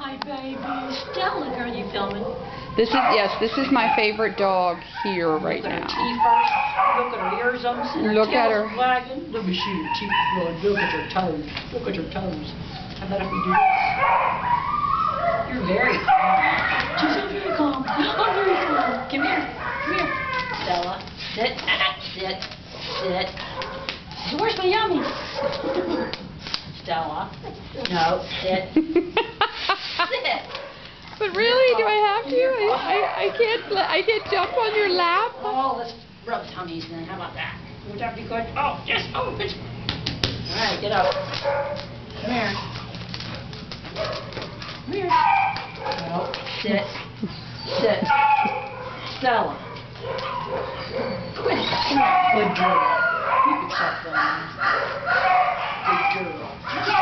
Hi, baby. Stella, girl, you filming? This is my favorite dog here right now. Look at her teeth first. Look at her ears and her Look at tail's her. wagging. Let me see her teeth. Look at her toes. Look at her toes. How about if we do this? You're very calm. She's so very calm. I'm very calm. Come here. Come here. Stella. Sit. Sit. Sit. Where's my yummy? Stella. No. Sit. Sit. But really, do I have to? I can't jump on your lap. Oh, let's rub tummies then. How about that? Would that be good? Oh, yes. Oh, good. All right, get up. Come here. Come here. No, sit. Sit. Stella. Quit. Come on. Good girl. You can stop that. Good girl.